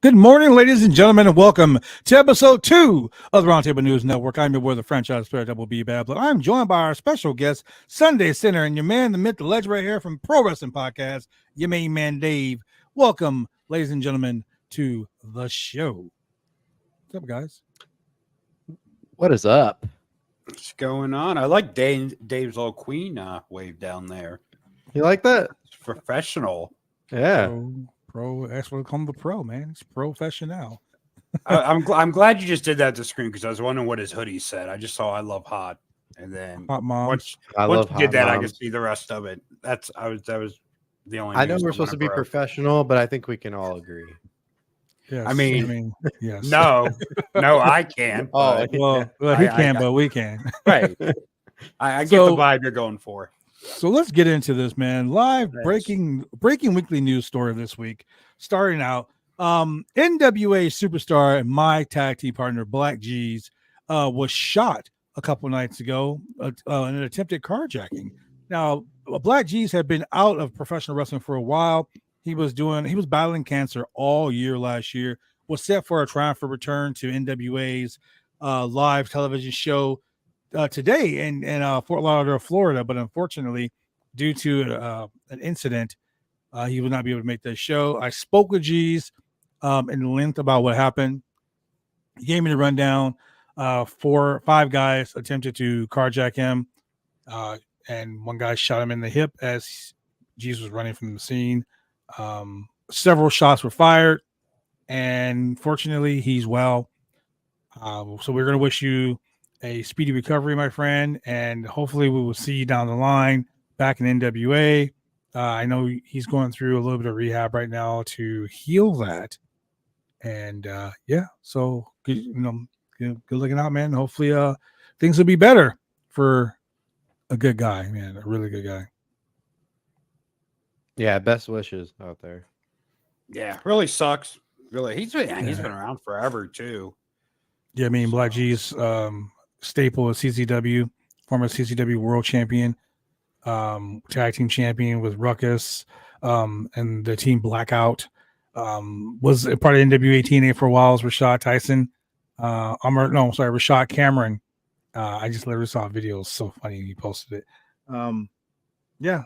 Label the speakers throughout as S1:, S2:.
S1: Good morning, ladies and gentlemen, and welcome to episode 2 of the Roundtable News Network. I'm your boy, the franchise player, Double B Babbler. I'm joined by our special guest, Sunday Center, and your man, the myth, the legend right here from Pro Wrestling Podcast, your main man, Dave. Welcome, ladies and gentlemen, to the show. What's up, guys?
S2: What is up?
S3: What's going on? I like Dave's little queen wave down there.
S2: You like that?
S3: It's professional.
S2: Yeah.
S1: Pro, that's what we call him, the pro, man. It's professional.
S3: I'm glad you just did that to screen because I was wondering what his hoodie said. I just saw "I love hot," and then
S1: Hot moms.
S3: once you did that, I could see the rest of it. That was the only.
S2: I know we're supposed to be professional, but I think we can all agree.
S1: Yes,
S3: I mean,
S1: yes.
S3: No, I can't.
S2: Oh,
S1: well, he can, but we can.
S3: Right. I get the vibe you're going for.
S1: So let's get into this, man. Live breaking weekly news story this week. Starting out, NWA superstar and my tag team partner Black G's was shot a couple nights ago in an attempted carjacking. Now, Black G's had been out of professional wrestling for a while. He was battling cancer all year last year. Was set for a triumphant return to NWA's live television show today in Fort Lauderdale, Florida, but unfortunately, due to an incident, he would not be able to make the show. I spoke with G's in length about what happened. He gave me the rundown. 5 guys attempted to carjack him, and one guy shot him in the hip as G's was running from the scene. Several shots were fired, and fortunately, he's well. So we're going to wish you a speedy recovery, my friend, and hopefully we will see you down the line back in NWA. I know he's going through a little bit of rehab right now to heal that, and so good looking out, man. Hopefully things will be better for a good guy, man, a really good guy.
S2: Yeah, best wishes out there.
S3: Yeah, really sucks. Really, he's been around forever too.
S1: Yeah, I mean, Black G's staple of CZW, former CZW world champion, tag team champion with Ruckus, and the team Blackout, was a part of NWA TNA for a while. Was Rashad Tyson, Rashad Cameron. I just literally saw a video. It was so funny. He posted it.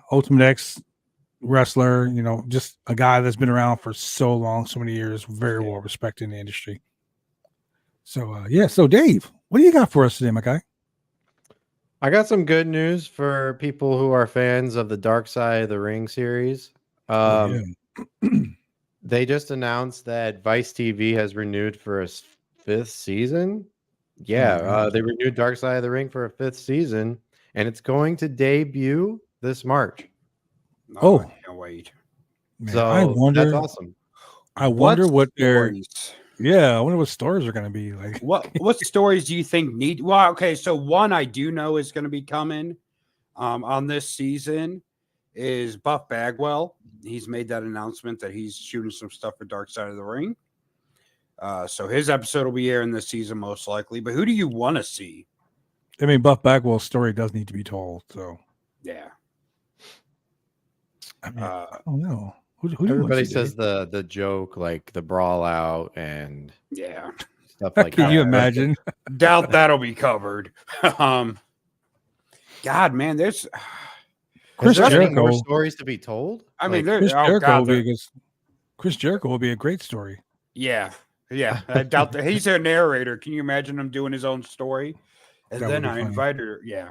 S1: Ultimate X wrestler, just a guy that's been around for so long, so many years, very well respected in the industry. So, so Dave, what do you got for us today, my guy?
S2: I got some good news for people who are fans of the Dark Side of the Ring series. They just announced that Vice TV has renewed for a 5th season. They renewed Dark Side of the Ring for a 5th season, and it's going to debut this March.
S3: I can't wait.
S1: Man,
S2: so that's awesome.
S1: I wonder what their I wonder what stories are going to be like.
S3: What stories do you think need? Well, okay, so one I do know is going to be coming on this season is Buff Bagwell. He's made that announcement that he's shooting some stuff for Dark Side of the Ring. So his episode will be airing this season most likely. But who do you want to see?
S1: I mean, Buff Bagwell's story does need to be told. So
S3: yeah,
S1: I mean, I don't know. Who
S2: Everybody says the joke, like the brawl out and stuff like that.
S1: Can you imagine?
S3: Doubt that'll be covered. God, man, there's
S2: Chris Jericho more stories to be told.
S3: I mean,
S1: Chris Jericho Chris Jericho will be a great story.
S3: Yeah. I doubt that he's a narrator. Can you imagine him doing his own story? And then I invited her. Yeah.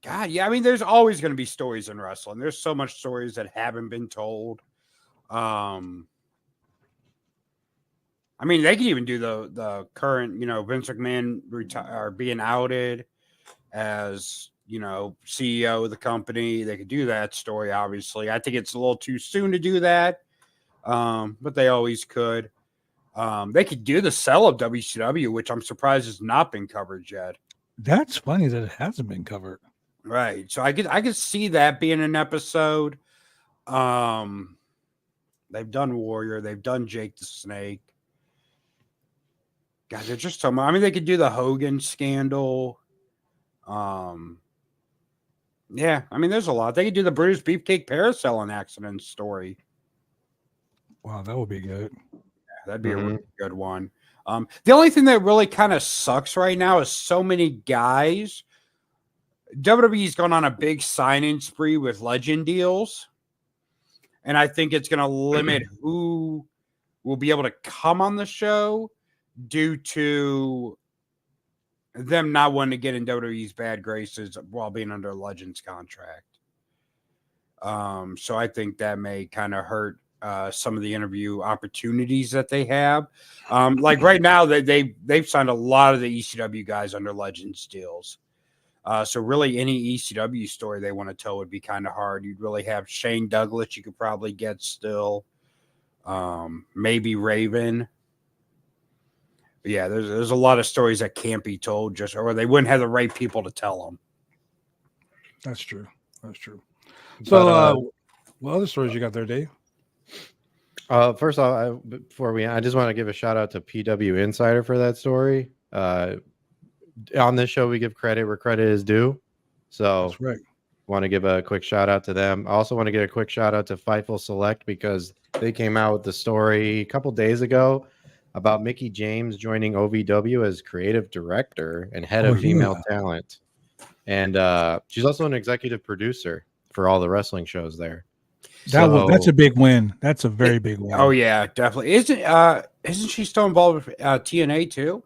S3: God, yeah. I mean, there's always going to be stories in wrestling. There's so much stories that haven't been told. I I mean, they could even do the current, Vince McMahon or being outed as, CEO of the company. They could do that story, obviously. I think it's a little too soon to do that, but they always could. They could do the sell of WCW, which I'm surprised has not been covered yet.
S1: That's funny that it hasn't been covered.
S3: Right. So I could see that being an episode. They've done Warrior. They've done Jake the Snake. God, they're just so much. I mean, they could do the Hogan scandal. Yeah, I mean, there's a lot. They could do the British Beefcake parasailing accident story.
S1: Wow, that would be good.
S3: Yeah, that'd be a really good one. The only thing that really kind of sucks right now is so many guys. WWE's gone on a big sign-in spree with legend deals, and I think it's going to limit who will be able to come on the show due to them not wanting to get in WWE's bad graces while being under a Legends contract. So I think that may kind of hurt some of the interview opportunities that they have. Like right now, they've signed a lot of the ECW guys under Legends deals. So really any ECW story they want to tell would be kind of hard. You'd really have Shane Douglas you could probably get still. Maybe Raven. But yeah, there's a lot of stories that can't be told or they wouldn't have the right people to tell them.
S1: That's true. So what other stories you got there, Dave?
S2: First off, I just want to give a shout out to PW Insider for that story. On this show, we give credit where credit is due. So
S1: that's right.
S2: Want to give a quick shout out to them. I also want to give a quick shout out to Fightful Select because they came out with the story a couple days ago about Mickie James joining OVW as creative director and head of female talent. And she's also an executive producer for all the wrestling shows there.
S1: That's a big win. That's a very big win.
S3: Oh yeah, definitely. Isn't she still involved with TNA too?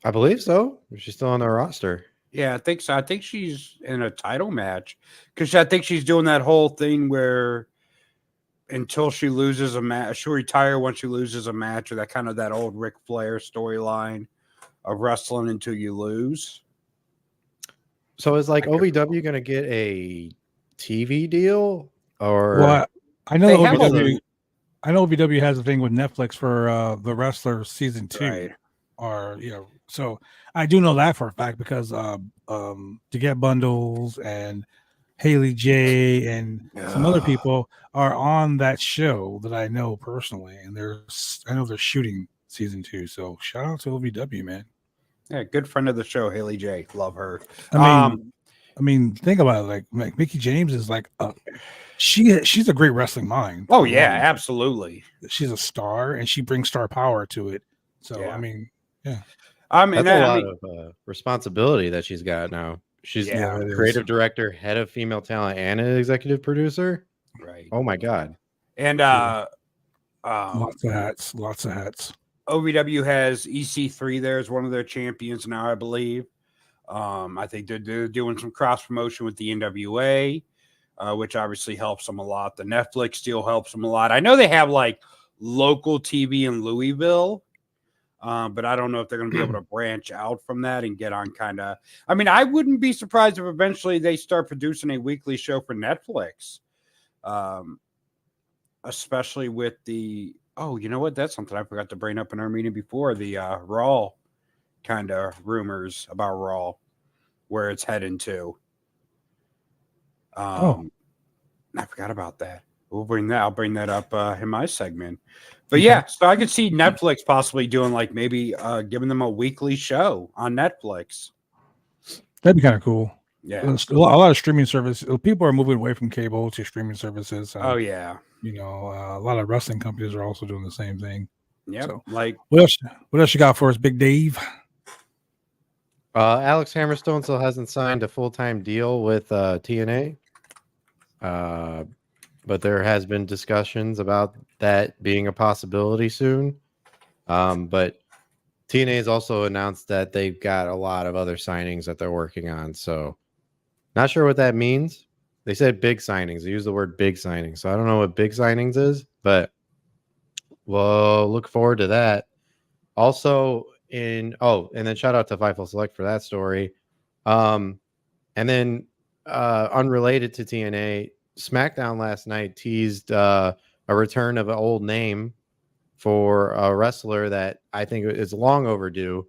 S2: I believe so. She's still on the roster.
S3: Yeah, I think so. I think she's in a title match because I think she's doing that whole thing where until she loses a match, she'll retire once she loses a match, or that old Ric Flair storyline of wrestling until you lose.
S2: So is OVW going to get a TV deal? Or
S1: well, I know OVW has a thing with Netflix for The Wrestler season 2,
S3: right.
S1: Or so I do know that for a fact because to get bundles and Haley J and some other people are on that show that I know personally, and I know they're shooting season 2. So shout out to OVW, man.
S3: Yeah, good friend of the show, Haley J. Love her.
S1: I mean, think about it. Like Mickie James is she's a great wrestling mind.
S3: Oh yeah, absolutely.
S1: She's a star, and she brings star power to it. So yeah. I mean, yeah.
S2: That's a lot of responsibility that she's got now. She's creative director, head of female talent, and an executive producer.
S3: Right.
S2: Oh my god.
S3: And
S1: lots of hats.
S3: OVW has EC3 there as one of their champions now, I believe. I think they're doing some cross promotion with the NWA, which obviously helps them a lot. The Netflix deal helps them a lot. I know they have local TV in Louisville. But I don't know if they're going to be able to branch out from that and get on I wouldn't be surprised if eventually they start producing a weekly show for Netflix. Especially with you know what? That's something I forgot to bring up in our meeting before, the Raw kind of rumors about Raw, where it's heading to. I forgot about that. I'll bring that up in my segment. But yeah, so I could see Netflix possibly doing maybe giving them a weekly show on Netflix.
S1: That'd be kind of cool.
S3: Yeah.
S1: A lot of streaming services. People are moving away from cable to streaming services.
S3: Oh yeah.
S1: A lot of wrestling companies are also doing the same thing.
S3: Yeah. So,
S1: what else you got for us, Big Dave?
S2: Alex Hammerstone still hasn't signed a full-time deal with TNA. But there has been discussions about that being a possibility soon. But TNA has also announced that they've got a lot of other signings that they're working on. So not sure what that means. They said big signings. They use the word big signings. So I don't know what big signings is, but Well, look forward to that. Also, and then shout out to Fightful Select for that story. And then, unrelated to TNA, SmackDown last night teased a return of an old name for a wrestler that I think is long overdue.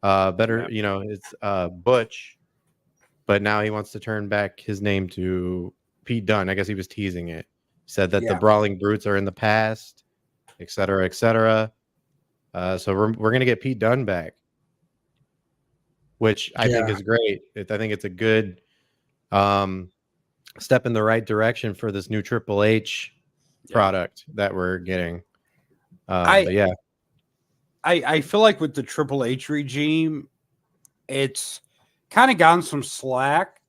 S2: It's Butch, but now he wants to turn back his name to Pete Dunne. I guess he was teasing it. Said that the Brawling Brutes are in the past, et cetera, et cetera. So we're gonna get Pete Dunne back, which I think is great. I think it's a good step in the right direction for this new Triple H product that we're getting. I
S3: feel like with the Triple H regime, it's kind of gotten some slack,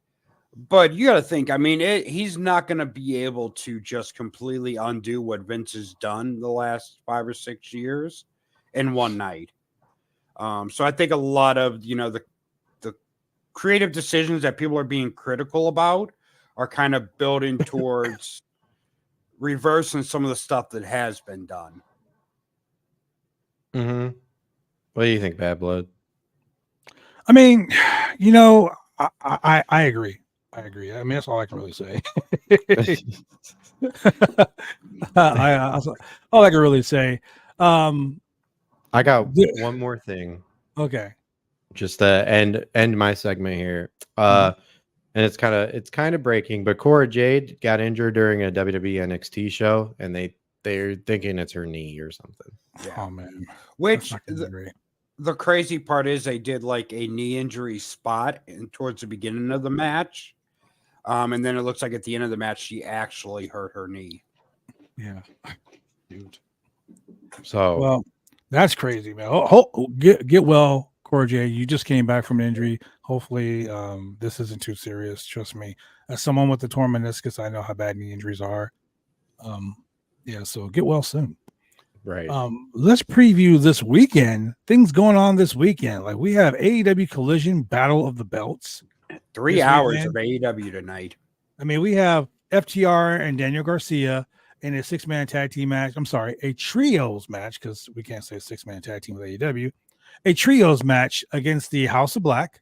S3: but you got to think. I mean, he's not going to be able to just completely undo what Vince has done the last 5 or 6 years in one night. So I think a lot of the creative decisions that people are being critical about are kind of building towards reversing some of the stuff that has been done.
S2: Mm-hmm. What do you think, Bad Blood?
S1: I mean, I agree. I agree. I mean, that's all I can really say. All I can really say.
S2: I got one more thing.
S1: Okay.
S2: Just to end my segment here. And it's kind of breaking, but Cora Jade got injured during a WWE NXT show, and they're thinking it's her knee or something.
S3: Yeah.
S1: Oh man.
S3: Which the crazy part is they did like a knee injury spot towards the beginning of the match. And then it looks like at the end of the match, she actually hurt her knee.
S1: Yeah.
S2: Dude. So,
S1: well, that's crazy, man. Get well, Cora Jade. You just came back from an injury. Hopefully, this isn't too serious. Trust me. As someone with the torn meniscus, I know how bad knee injuries are. So get well soon.
S2: Right.
S1: Let's preview this weekend. Things going on this weekend. Like we have AEW Collision Battle of the Belts.
S3: 3 hours of AEW tonight.
S1: I mean, we have FTR and Daniel Garcia in a 6-man tag team match. I'm sorry, a trios match, because we can't say a 6-man tag team with AEW. A trios match against the House of Black.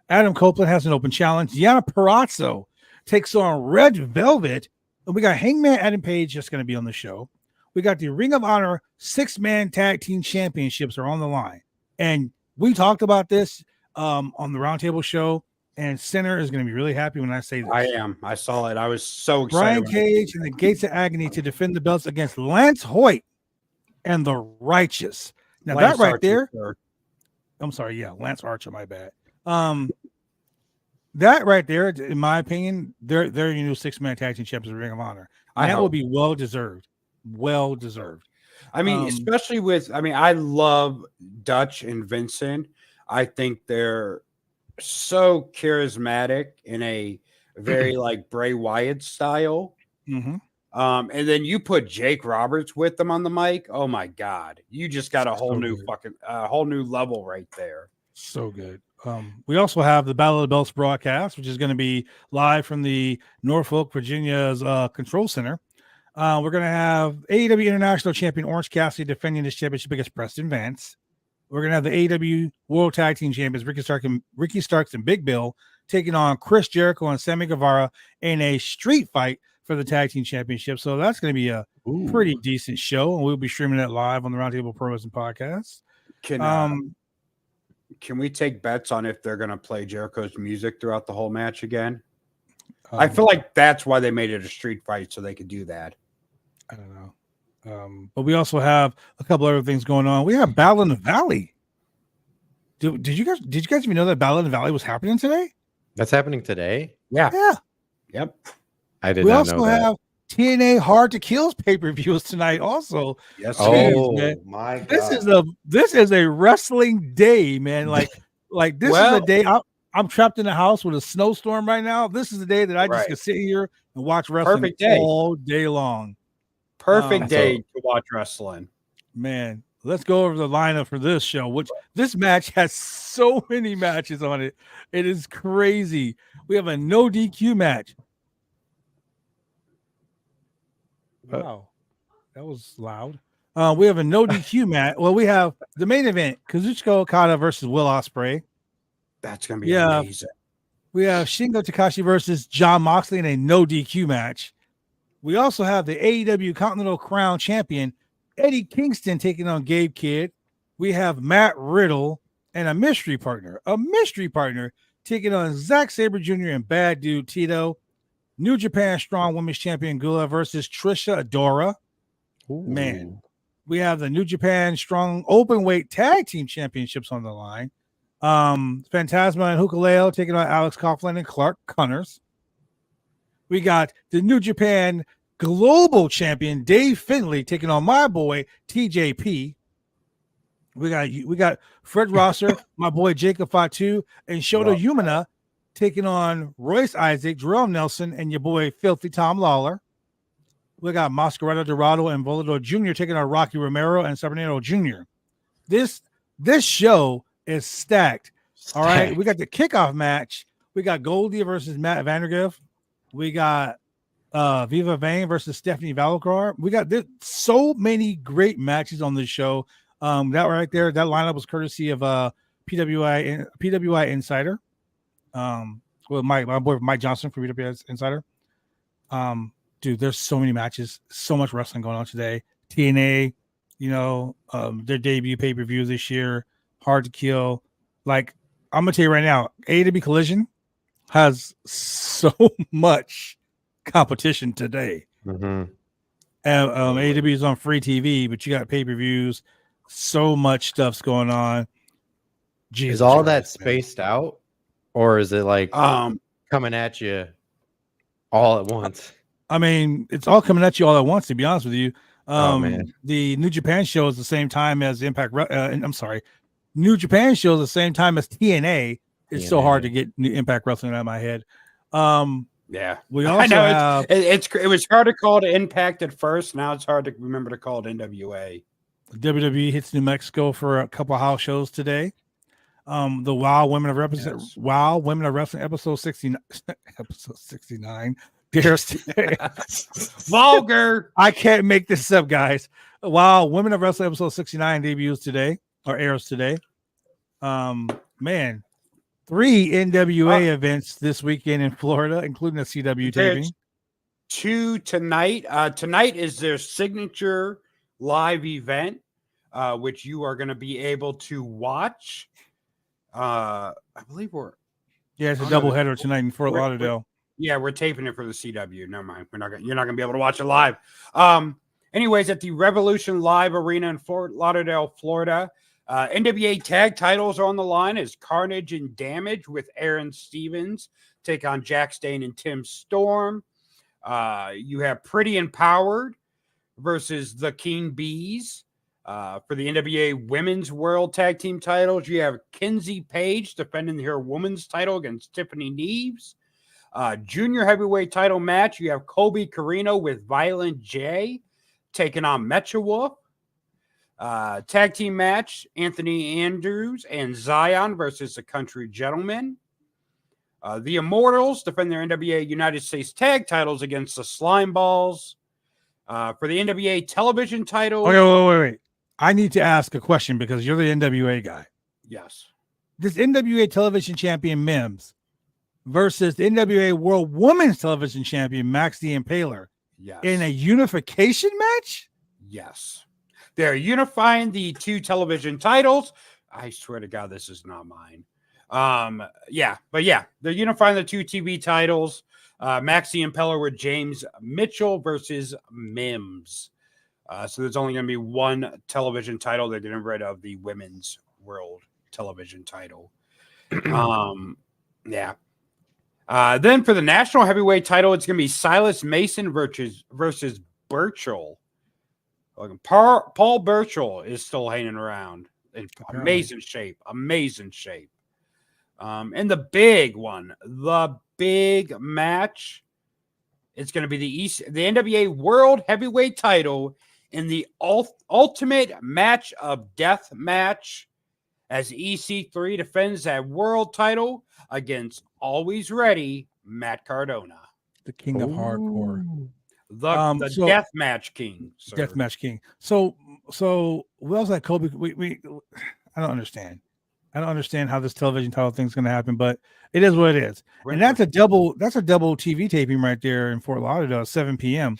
S1: Adam Copeland has an open challenge. Deonna Purrazzo takes on Red Velvet. And we got Hangman Adam Page just going to be on the show. We got the Ring of Honor 6-man tag team championships are on the line. And we talked about this on the Roundtable show. And Center is going to be really happy when I say this.
S3: I am. I saw it. I was so excited.
S1: Brian Cage and the Gates of Agony to defend the belts against Lance Hoyt and the Righteous. Now Lance that right Archer, there. I'm sorry. Yeah. Lance Archer. My bad. That right there, in my opinion, they're your new 6-man tag team champions of Ring of Honor. And that will be well deserved. Well deserved.
S3: I mean, especially I love Dutch and Vincent. I think they're so charismatic in a very like Bray Wyatt style.
S1: Mm-hmm.
S3: And then you put Jake Roberts with them on the mic. Oh my God. You just got a whole new whole new level right there.
S1: So good. We also have the Battle of the Belts broadcast, which is going to be live from the Norfolk, Virginia's Control Center. We're going to have AEW International Champion Orange Cassidy defending his championship against Preston Vance. We're going to have the AEW World Tag Team Champions Ricky Starks and Big Bill taking on Chris Jericho and Sammy Guevara in a street fight for the Tag Team Championship. So that's going to be a pretty decent show, and we'll be streaming that live on the Roundtable Pro Wrestling Podcast.
S3: Can we take bets on if they're going to play Jericho's music throughout the whole match again? I feel like that's why they made it a street fight, so they could do that.
S1: I don't know. But we also have a couple other things going on. We have Battle in the Valley. Did you guys even know that Battle in the Valley was happening today?
S2: That's happening today?
S3: Yeah.
S2: Yep. I did
S1: not know that. We also have TNA Hard to Kill's pay-per-views tonight also.
S3: Yes.
S2: Oh, my God.
S1: This is a wrestling day, man. Like this is a day I'm trapped in the house with a snowstorm right now. This is the day that I just can sit here and watch wrestling all day long.
S3: Perfect day to watch wrestling.
S1: Man, let's go over the lineup for this show, which this match has so many matches on it. It is crazy. We have a no DQ match. Wow. That was loud. We have a no DQ match. Well, we have the main event: Kazuchika Okada versus Will Ospreay.
S3: That's gonna be amazing.
S1: We have Shingo Takahashi versus John Moxley in a no DQ match. We also have the AEW Continental Crown Champion Eddie Kingston taking on Gabe Kidd. We have Matt Riddle and a mystery partner taking on Zack Sabre Jr. and Bad Dude Tito. New Japan Strong Women's Champion Gula versus Trisha Adora.
S2: Ooh.
S1: Man, we have the New Japan Strong Openweight Tag Team Championships on the line. Phantasma and Hukuleo taking on Alex Coughlin and Clark Connors. We got the New Japan Global Champion Dave Finlay taking on my boy TJP. We got Fred Rosser, my boy Jacob Fatu, and Shota Umina taking on Royce Isaac, Jerome Nelson, and your boy Filthy Tom Lawler. We got Mascarado Dorado and Volador Jr. taking on Rocky Romero and Sabernero Jr. This show is stacked. All right. We got the kickoff match. We got Goldie versus Matt Vandergriff. We got Viva Vane versus Stephanie Valakar. We got so many great matches on this show. That right there, that lineup was courtesy of PWI Insider. With my boy Mike Johnson for PWI Insider. Dude, there's so many matches, so much wrestling going on today. TNA, their debut pay-per-view this year, Hard to Kill. Like, I'm gonna tell you right now, AEW Collision has so much competition today.
S2: Mm-hmm.
S1: And AEW is on free TV, but you got pay-per-views, so much stuff's going on. Jesus
S2: is all
S1: Christ,
S2: that spaced out, or is it like coming at you all at once?
S1: I mean, it's all coming at you all at once, to be honest with you.
S2: Man.
S1: The New Japan show is the same time as New Japan show is the same time as TNA. It's so hard to get Impact Wrestling out of my head.
S3: Yeah,
S1: we also have
S3: it was hard to call it Impact at first. Now it's hard to remember to call it NWA.
S1: WWE hits New Mexico for a couple of house shows today. The Wow Women of Wrestling, Wow Women of Wrestling, episode 69. Episode 69.
S3: Vulgar.
S1: I can't make this up, guys. Wow, Women of Wrestling episode 69 debuts today or airs today. Man, 3 NWA events this weekend in Florida, including a CW taping.
S3: 2 tonight. Tonight is their signature live event, which you are going to be able to watch. I believe
S1: it's a doubleheader tonight in Fort Lauderdale.
S3: We're taping it for the CW. Never mind. You're not gonna be able to watch it live. Anyways, at the Revolution Live Arena in Fort Lauderdale, Florida, NWA tag titles are on the line as Carnage and Damage with Aaron Stevens take on Jack Stane and Tim Storm. You have Pretty Empowered versus the King Bees. For the NWA Women's World Tag Team titles, you have Kinsey Page defending her women's title against Tiffany Neves. Junior heavyweight title match, you have Colby Carino with Violent J taking on Mecha Wolf. Tag team match, Anthony Andrews and Zion versus the Country Gentlemen. The Immortals defend their NWA United States tag titles against the Slime Balls. For the NWA television title.
S1: Okay, wait. I need to ask a question because you're the NWA guy.
S3: Yes.
S1: This NWA television champion Mims versus the NWA World Women's Television Champion Max the Impaler.
S3: Yes.
S1: In a unification match?
S3: Yes. They're unifying the 2 television titles. I swear to God, this is not mine. They're unifying the 2 TV titles. Max the Impaler with James Mitchell versus Mims. So there's only going to be 1 television title. They're getting rid of the Women's World Television title. Then for the national heavyweight title, it's going to be Silas Mason versus Burchell. Paul Burchell is still hanging around in amazing shape. And the big one, the big match, it's going to be the NWA World Heavyweight title in the ultimate match of death match as EC3 defends that world title against Always Ready Matt Cardona,
S1: the king of hardcore,
S3: the death match king.
S1: Death match king. So So we also had Kobe. I don't understand. I don't understand how this television title thing's going to happen, but it is what it is. And that's a double TV taping right there in Fort Lauderdale, 7 p.m.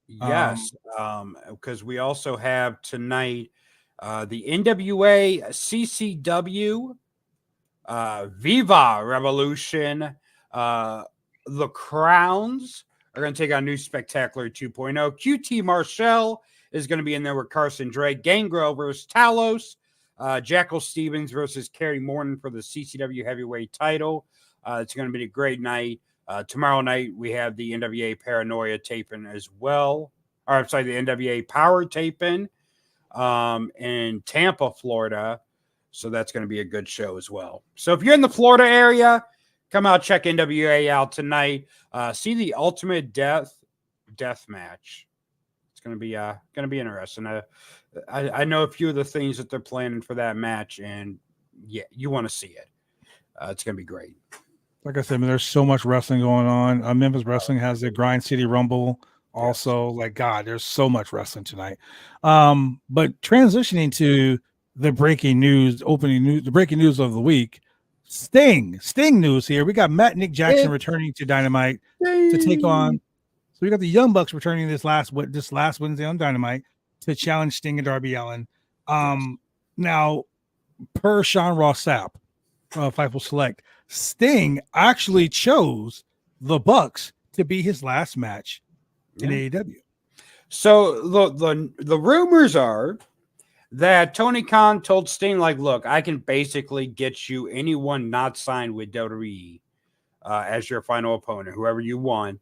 S3: Yes, because we also have tonight the NWA CCW Viva Revolution. The Crowns are going to take on New Spectacular 2.0. QT Marshall is going to be in there with Carson Drake. Gangrel versus Talos. Jackal Stevens versus Kerry Morton for the CCW heavyweight title. It's going to be a great night. Tomorrow night, we have the NWA Paranoia taping as well. Or, I'm sorry, the NWA Power taping in Tampa, Florida. So that's going to be a good show as well. So if you're in the Florida area, come out, check NWA out tonight. See the Ultimate Death match. It's going to be interesting. I know a few of the things that they're planning for that match, and yeah, you want to see it. It's going to be great.
S1: Like I said, there's so much wrestling going on. Memphis Wrestling has the Grind City Rumble. Also, like God, there's so much wrestling tonight. But transitioning to the breaking news, the breaking news of the week. Sting news here. We got Nick Jackson returning to Dynamite to take on. So we got the Young Bucks returning this last Wednesday on Dynamite to challenge Sting and Darby Allin. Now, per Sean Ross Sapp, Fightful Select, Sting actually chose the Bucks to be his last match in AEW.
S3: So the rumors are that Tony Khan told Sting, like, look, I can basically get you anyone not signed with WWE as your final opponent, whoever you want.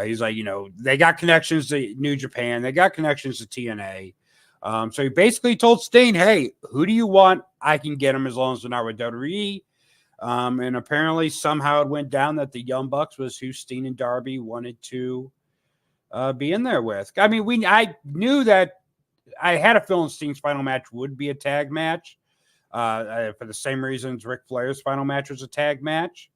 S3: He's like, they got connections to New Japan. They got connections to TNA. So he basically told Sting, hey, who do you want? I can get him as long as they're not with WWE. And apparently somehow it went down that the Young Bucks was who Sting and Darby wanted to be in there with. I mean, I knew that I had a feeling Sting's final match would be a tag match for the same reasons Ric Flair's final match was a tag match.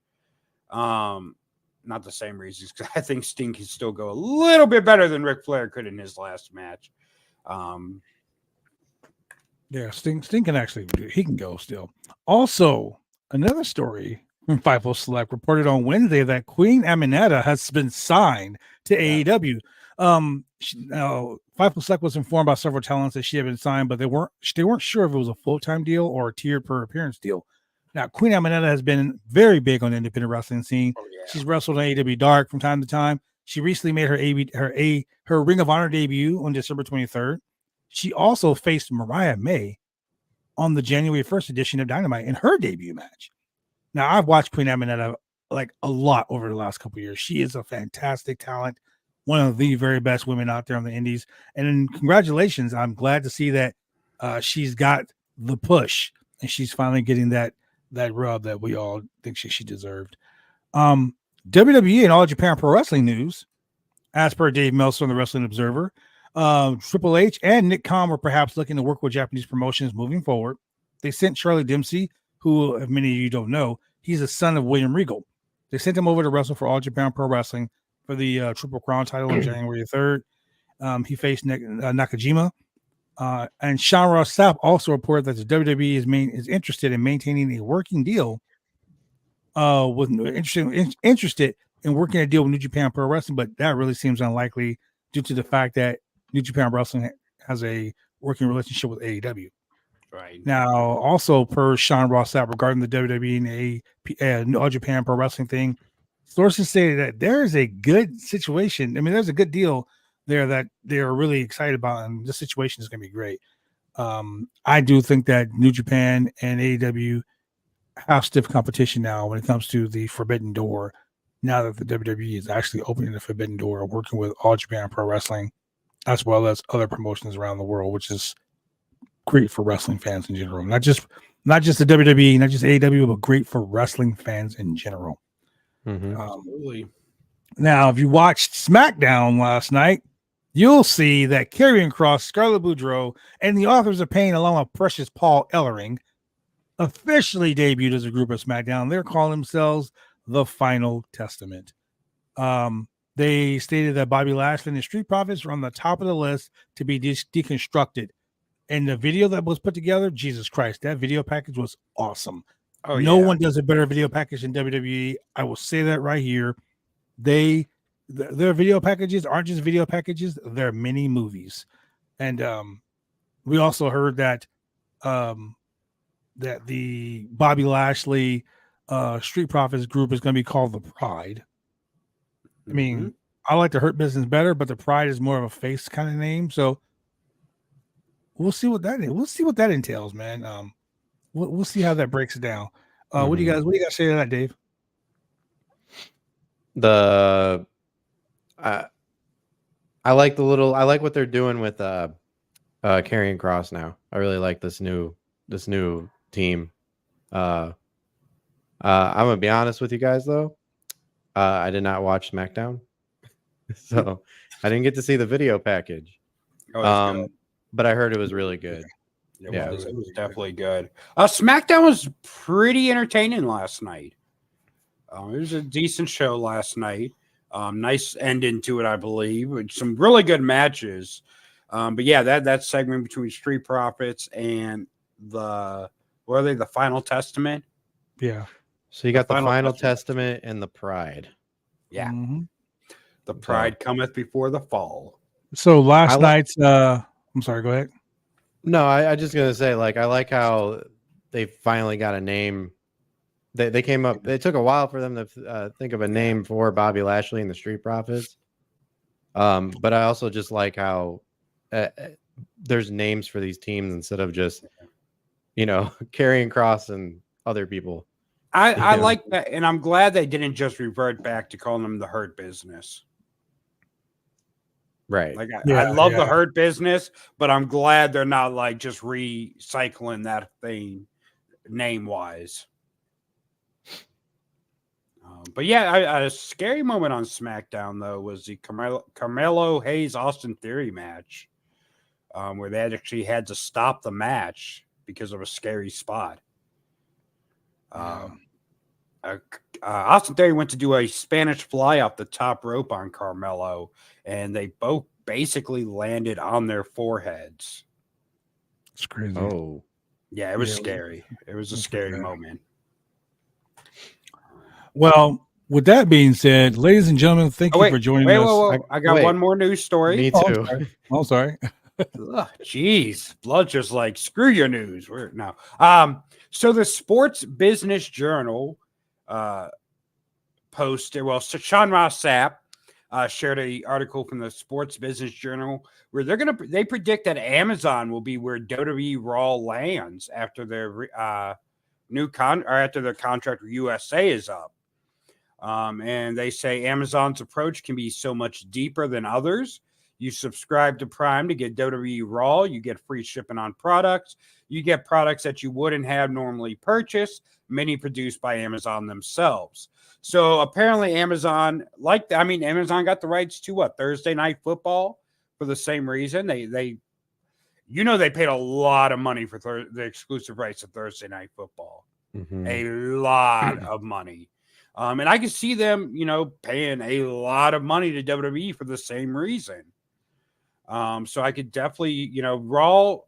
S3: Not the same reasons, because I think Sting can still go a little bit better than Ric Flair could in his last match.
S1: Yeah, Sting can actually he can go still. Also, another story from Fightful Select reported on Wednesday that Queen Aminata has been signed to AEW. Fightful Select was informed by several talents that she had been signed, but they weren't sure if it was a full-time deal or a tiered per appearance deal. Now, Queen Aminata has been very big on the independent wrestling scene. She's wrestled on AEW Dark from time to time. She recently made her Ring of Honor debut on December 23rd. She also faced Mariah May on the January 1st edition of Dynamite in her debut match. Now, I've watched Queen Aminata like a lot over the last couple of years. She is a fantastic talent, one of the very best women out there on the indies. And congratulations. I'm glad to see that she's got the push and she's finally getting that rub that we all think she deserved. WWE and All Japan Pro Wrestling news, as per Dave Meltzer on the Wrestling Observer, Triple H and Nick Khan were perhaps looking to work with Japanese promotions moving forward. They sent Charlie Dempsey, who, if many of you don't know, he's a son of William Regal. They sent him over to wrestle for All Japan Pro Wrestling for the Triple Crown title on January 3rd. He faced Nakajima. And Sean Ross Sapp also reported that the WWE is interested in maintaining a working deal interested in working a deal with New Japan Pro Wrestling, but that really seems unlikely due to the fact that New Japan Wrestling has a working relationship with AEW.
S3: Right.
S1: Now, also per Sean Ross Sapp regarding the WWE and All Japan Pro Wrestling thing, sources say that there is a good situation. I mean, there's a good deal there that they're really excited about, and this situation is going to be great. I do think that New Japan and AEW have stiff competition now when it comes to the Forbidden Door. Now that the WWE is actually opening the Forbidden Door, working with All Japan Pro Wrestling, as well as other promotions around the world, which is great for wrestling fans in general. Not just the WWE, not just AEW, but great for wrestling fans in general.
S3: Absolutely.
S1: Now, if you watched SmackDown last night, you'll see that Karrion Kross, Scarlett Boudreaux, and the Authors of Pain, along with Precious Paul Ellering, officially debuted as a group of SmackDown. They're calling themselves the Final Testament. They stated that Bobby Lashley and the Street Profits were on the top of the list to be deconstructed And the video that was put together, Jesus Christ, that video package was awesome.
S3: Oh,
S1: no
S3: yeah.
S1: one does a better video package than WWE. I will say that right here. Their video packages aren't just video packages; they're mini movies. And we also heard that that the Bobby Lashley Street Profits group is going to be called the Pride. I mean, I like the Hurt Business better, but the Pride is more of a face kind of name. So we'll see what that is. We'll see what that entails, man. We'll see how that breaks down. What do you guys to say to that, Dave?
S2: I like what they're doing with Karrion Kross now. I really like this new team. I'm gonna be honest with you guys though. I did not watch SmackDown, so I didn't get to see the video package. But I heard it was really good.
S3: It was definitely good. SmackDown was pretty entertaining last night. It was a decent show last night. Nice ending to it, I believe. With some really good matches. But yeah, that segment between Street Profits and the Final Testament.
S1: Yeah.
S2: So you got the Final Testament and the Pride.
S3: Yeah. The Pride cometh before the fall.
S1: So last night's I'm sorry, go ahead.
S2: No, I just gonna say, like, I like how they finally got a name. They came up. It took a while for them to think of a name for Bobby Lashley and the Street Profits. But I also just like how there's names for these teams instead of just, Karrion Kross and other people.
S3: I like that, and I'm glad they didn't just revert back to calling them the Hurt Business.
S2: Right.
S3: Like I love the Hurt Business, but I'm glad they're not like just recycling that thing name wise. But yeah, a scary moment on SmackDown though was the Carmelo Hayes Austin Theory match, where they actually had to stop the match because of a scary spot. Austin Theory went to do a Spanish fly off the top rope on Carmelo, and they both basically landed on their foreheads.
S1: It's crazy.
S2: Oh,
S3: yeah, it was scary. It was a scary moment.
S1: Well, with that being said, ladies and gentlemen, thank you for joining us.
S3: Wait. I got one more news story.
S2: Me too.
S1: Oh, sorry.
S3: Jeez, blood just like screw your news. So the Sports Business Journal posted. Well, Sean Ross Sapp shared an article from the Sports Business Journal where they predict that Amazon will be where WWE Raw lands after their after their contract with USA is up. And they say Amazon's approach can be so much deeper than others. You subscribe to Prime to get WWE Raw. You get free shipping on products. You get products that you wouldn't have normally purchased, many produced by Amazon themselves. So apparently Amazon Amazon got the rights to Thursday Night Football for the same reason. They paid a lot of money for the exclusive rights of Thursday Night Football. A lot of money. And I can see them, paying a lot of money to WWE for the same reason. So I could definitely, Raw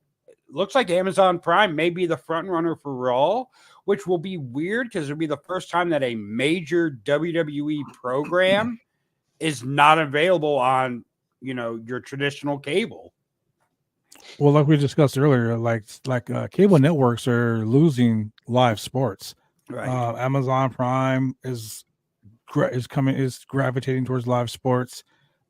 S3: looks like Amazon Prime may be the front runner for Raw, which will be weird because it'll be the first time that a major WWE program is not available on, your traditional cable.
S1: Well, like we discussed earlier, like cable networks are losing live sports.
S3: Right.
S1: Amazon Prime is gravitating towards live sports.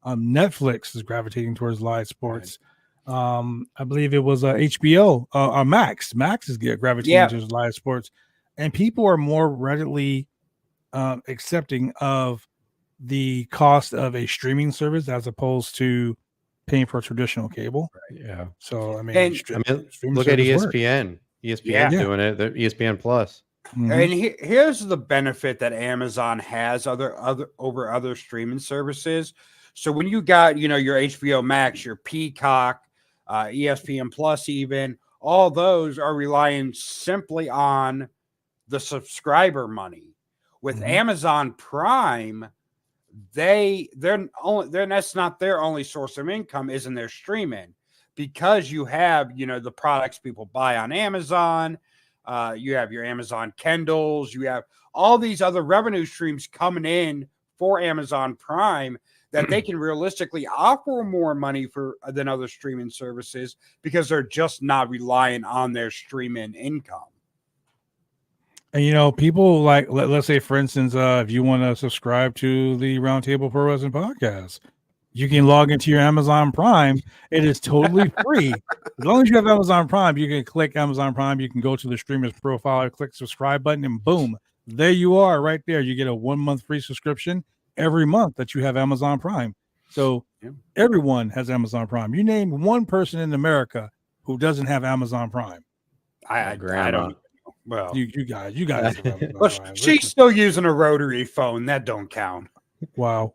S1: Netflix is gravitating towards live sports. Right. I believe it was HBO, Max. Max is gravitating towards live sports, and people are more readily accepting of the cost of a streaming service as opposed to paying for traditional cable.
S2: Right. Yeah.
S1: So I mean,
S2: look at ESPN. Work. ESPN's doing it. They're ESPN Plus.
S3: And here's the benefit that Amazon has over other streaming services. So when you got, your HBO Max, your Peacock, ESPN Plus, even all those are relying simply on the subscriber money. With Amazon Prime, that's not their only source of income, isn't their streaming. because you have, the products people buy on Amazon, you have your Amazon Kindles, you have all these other revenue streams coming in for Amazon Prime that they can realistically offer more money for than other streaming services because they're just not relying on their streaming income.
S1: And people like, let's say, for instance, if you want to subscribe to the Roundtable Pro Wrestling Podcast, you can log into your Amazon Prime. It is totally free. As long as you have Amazon Prime, you can click Amazon Prime. You can go to the streamer's profile, click subscribe button, and boom, there you are right there. You get a 1 month free subscription every month that you have Amazon Prime. So everyone has Amazon Prime. You name one person in America who doesn't have Amazon Prime.
S3: I don't. Well,
S1: you guys have Amazon Prime.
S3: She's still using a rotary phone. That don't count.
S1: Wow.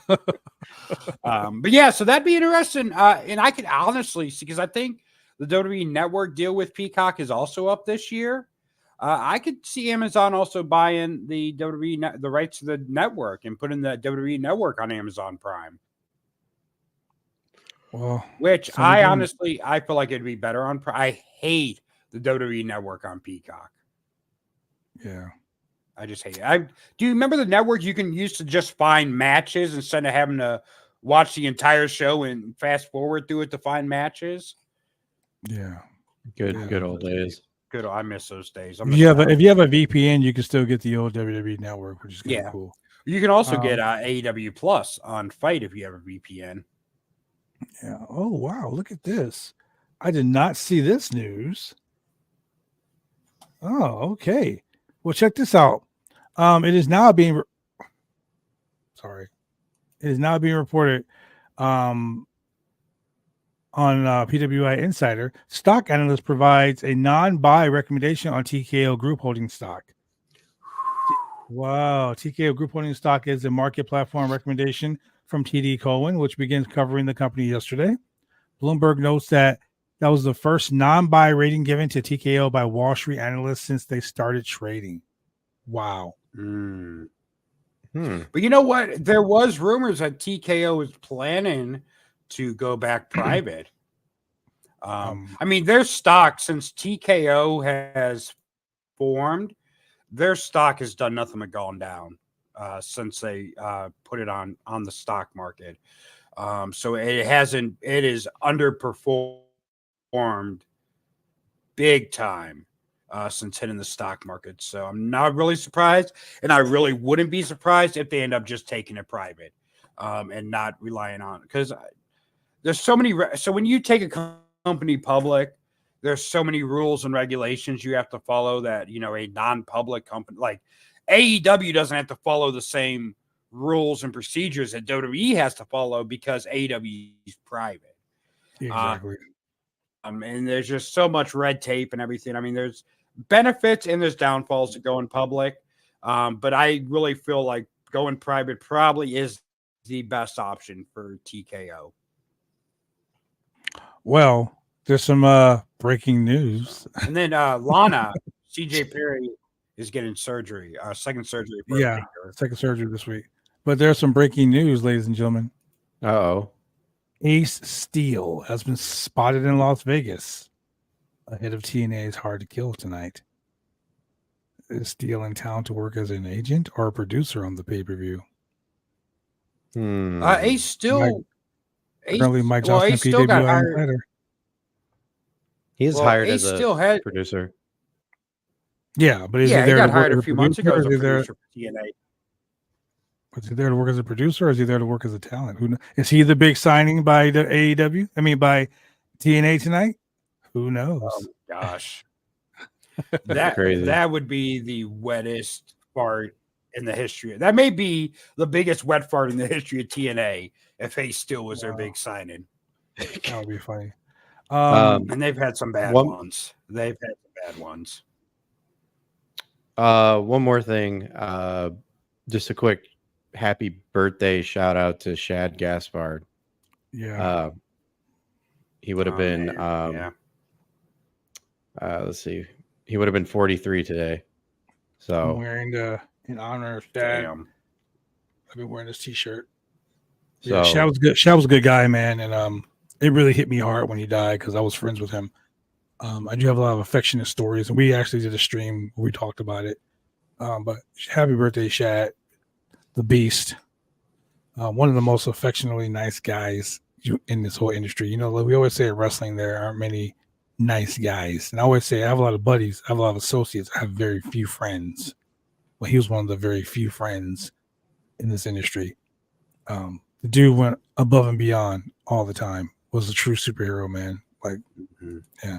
S3: But yeah, so that'd be interesting. And I could honestly see, because I think the WWE Network deal with Peacock is also up this year. I could see Amazon also buying the WWE the rights to the network and putting the WWE Network on Amazon Prime.
S1: Well,
S3: which I feel like it'd be better on Prime. I hate the WWE Network on Peacock.
S1: Yeah.
S3: I just hate it. Do you remember the network you can use to just find matches instead of having to watch the entire show and fast forward through it to find matches?
S1: Yeah.
S2: Good old days.
S3: Good. I miss those days.
S1: If you have a VPN, you can still get the old WWE Network, which is kind of cool.
S3: You can also get AEW Plus on Fight if you have a VPN.
S1: Yeah. Oh, wow. Look at this. I did not see this news. Oh, okay. Well, check this out. It is now being reported on PWI Insider. Stock analyst provides a non-buy recommendation on TKO Group holding stock. Wow. TKO Group holding stock is a market platform recommendation from TD Cowen, which begins covering the company yesterday. Bloomberg notes that was the first non-buy rating given to TKO by Wall Street analysts since they started trading. Wow.
S3: But you know what? There was rumors that TKO was planning to go back private. I mean, their stock, since TKO has formed, their stock has done nothing but gone down since they put it on the stock market. So it is underperformed big time since hitting the stock market. So I'm not really surprised, and I really wouldn't be surprised if they end up just taking it private and not relying on it, because there's so many. So when you take a company public, there's so many rules and regulations you have to follow that, a non-public company like AEW doesn't have to follow the same rules and procedures that WWE has to follow because AEW is private.
S1: Exactly.
S3: And there's just so much red tape and everything. I mean, there's benefits and there's downfalls to going public. But I really feel like going private probably is the best option for TKO.
S1: Well, there's some breaking news.
S3: And then Lana, CJ Perry is getting surgery, second surgery.
S1: Second surgery this week. But there's some breaking news, ladies and gentlemen.
S2: Uh-oh.
S1: Ace Steel has been spotted in Las Vegas ahead of TNA's Hard to Kill tonight. Is Steel in town to work as an agent or a producer on the pay-per-view?
S3: Ace still...
S1: Apparently, Mike Johnson,
S3: still got hired.
S1: Insider.
S2: He's hired as a producer.
S1: Yeah, but
S3: he got hired a few months ago as a producer for TNA.
S1: Is he there to work as a producer, or is he there to work as a talent? Who knows? Is he the big signing by the AEW? I mean, by TNA tonight? Who knows?
S3: Oh gosh, that would be the wettest fart in the history. That may be the biggest wet fart in the history of TNA if Ace Steel was their big signing.
S1: That would be funny.
S3: And they've had some bad ones.
S2: One more thing. Just a quick happy birthday shout out to Shad Gaspard.
S1: Yeah.
S2: He would have been let's see. He would have been 43 today. So
S1: I'm wearing in honor of Shad. I've been wearing this t-shirt. So Shad was good. Shad was a good guy, man. And it really hit me hard when he died because I was friends with him. I do have a lot of affectionate stories, and we actually did a stream where we talked about it. But happy birthday, Shad, the Beast. One of the most affectionately nice guys in this whole industry. You know, like we always say in wrestling, there aren't many nice guys. And I always say I have a lot of buddies, I have a lot of associates, I have very few friends. Well, he was one of the very few friends in this industry. The dude went above and beyond all the time. Was a true superhero, man. Like, yeah.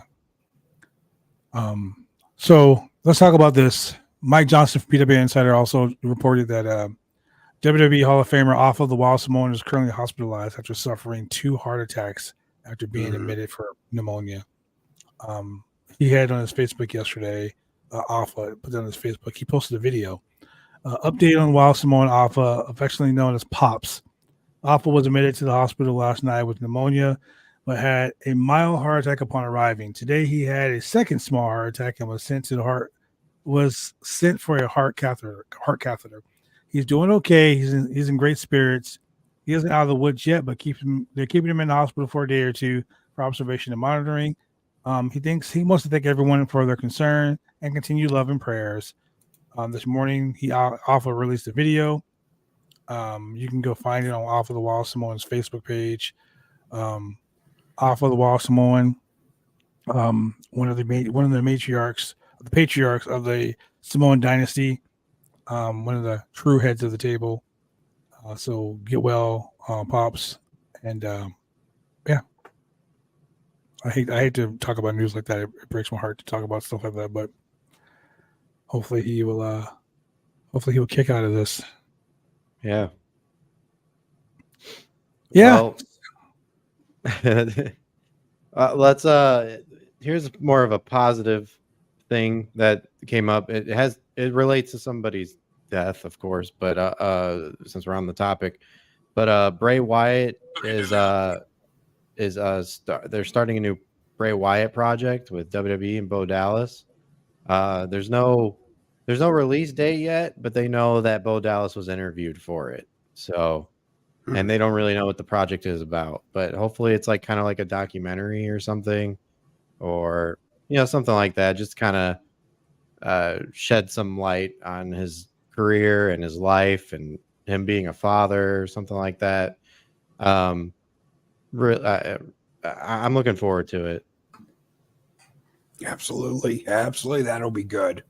S1: So let's talk about this. Mike Johnson from PW Insider also reported that WWE Hall of Famer Alpha the Wild Samoan is currently hospitalized after suffering 2 heart attacks after being admitted for pneumonia. He had on his Facebook yesterday, Alpha put on his Facebook, he posted a video. Update on Wild Samoan Alpha, affectionately known as Pops. Alpha was admitted to the hospital last night with pneumonia, but had a mild heart attack upon arriving. Today he had a second small heart attack and was sent for a heart catheter. He's doing okay. He's in great spirits. He isn't out of the woods yet, but they're keeping him in the hospital for a day or two for observation and monitoring. He wants to thank everyone for their concern and continued love and prayers. This morning, Alpha released a video. You can go find it on Alpha the Wild Samoan's Facebook page. Alpha the Wild Samoan, one of the patriarchs of the Samoan dynasty, one of the true heads of the table. So get well, Pops, and yeah. I hate to talk about news like that. It breaks my heart to talk about stuff like that, but hopefully he will kick out of this.
S2: Yeah.
S1: Yeah.
S2: Well, let's here's more of a positive thing that came up. It relates to somebody's death, of course, but since we're on the topic, but Bray Wyatt is they're starting a new Bray Wyatt project with WWE and Bo Dallas. There's no release date yet, but they know that Bo Dallas was interviewed for it. So, and they don't really know what the project is about, but hopefully it's like kind of like a documentary or something, or something like that. Just kind of shed some light on his career and his life and him being a father or something like that. I'm looking forward to it.
S3: Absolutely. That'll be good.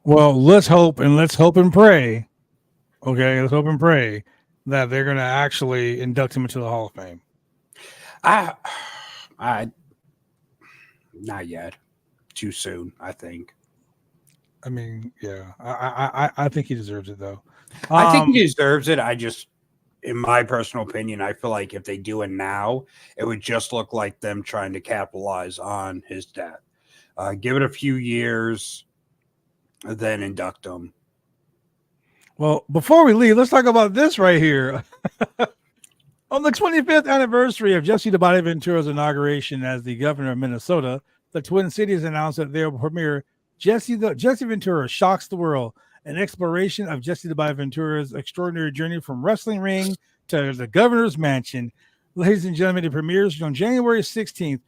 S1: Well, let's hope and pray. Okay, let's hope and pray that they're going to actually induct him into the Hall of Fame.
S3: I not yet. Too soon, I think.
S1: I mean, yeah, I think he deserves it though.
S3: I think he deserves it. I just, in my personal opinion, I feel like if they do it now, it would just look like them trying to capitalize on his death. Give it a few years, then induct him.
S1: Well, before we leave, let's talk about this right here. On the 25th anniversary of Jesse the Body Ventura's inauguration as the governor of Minnesota, the Twin Cities announced that they will premiere Jesse Ventura Shocks the World, an exploration of Jesse the Body Ventura's extraordinary journey from wrestling ring to the governor's mansion. Ladies and gentlemen, it premieres on January 16th.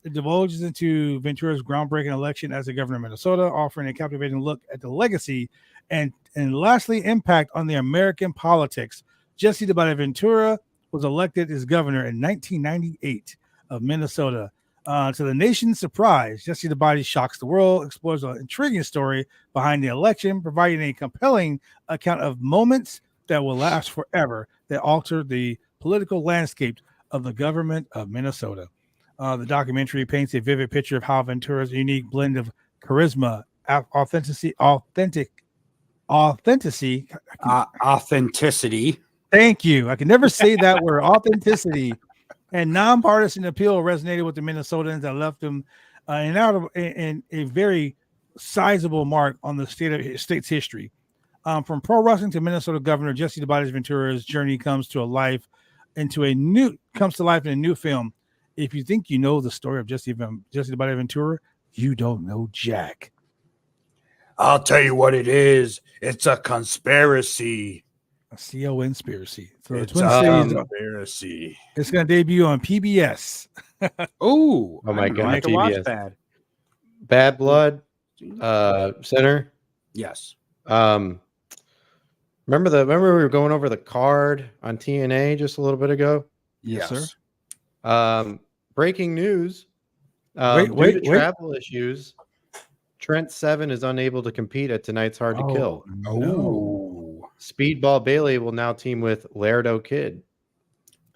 S1: It divulges into Ventura's groundbreaking election as the governor of Minnesota, offering a captivating look at the legacy and lastly, impact on the American politics. Jesse the Body Ventura was elected as governor in 1998 of Minnesota. To the nation's surprise, Jesse the Body Shocks the World explores an intriguing story behind the election, providing a compelling account of moments that will last forever that alter the political landscape of the government of Minnesota. The documentary paints a vivid picture of how Ventura's unique blend of charisma, authenticity. Thank you. I can never say that word. Authenticity and nonpartisan appeal resonated with the Minnesotans that left them in a very sizable mark on the state's history. From pro wrestling to Minnesota Governor Jesse the Body Ventura's journey comes to life in a new film. If you think you know the story of Jesse the Body Ventura, you don't know jack.
S3: I'll tell you what it is. It's a conspiracy.
S1: A conspiracy. So the
S3: It's
S1: Twin
S3: a
S1: Cities,
S3: conspiracy.
S1: it's going to debut on PBS.
S3: Oh
S2: my
S3: I
S2: God,
S3: have to watch
S2: TBS.
S3: that.
S2: Bad Blood, Sinner.
S3: Yes.
S2: Remember we were going over the card on TNA just a little bit ago?
S1: Yes, sir.
S2: Breaking news.
S1: Wait.
S2: Due to travel issues, Trent Seven is unable to compete at tonight's Hard to Kill.
S3: No.
S2: Speedball Bailey will now team with Laredo Kid.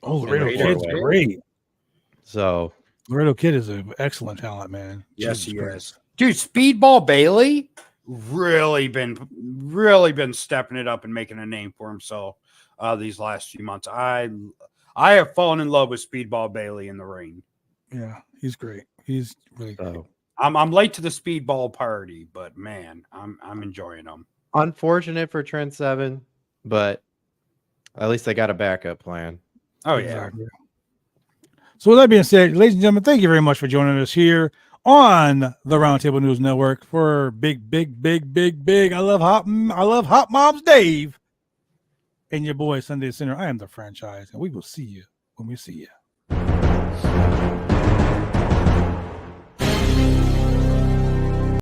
S1: Oh,
S2: In
S1: Laredo
S2: the
S1: Kid's
S2: four-way.
S1: great.
S2: So
S1: Laredo Kid is an excellent talent, man.
S3: Yes,
S1: Jesus
S3: he
S1: Christ.
S3: is. Dude, Speedball Bailey really been stepping it up and making a name for himself these last few months. I have fallen in love with Speedball Bailey in the ring.
S1: Yeah, he's great. He's really great.
S3: I'm late to the Speedball party, but man, I'm enjoying them.
S2: unfortunate for Trent Seven, but at least they got a backup plan.
S3: Oh
S1: Exactly. So with that being said, ladies and gentlemen, thank you very much for joining us here on the Roundtable News Network for big. I love Hot Moms Dave and your boy Sunday Center. I am the franchise, and we will see you when we see you.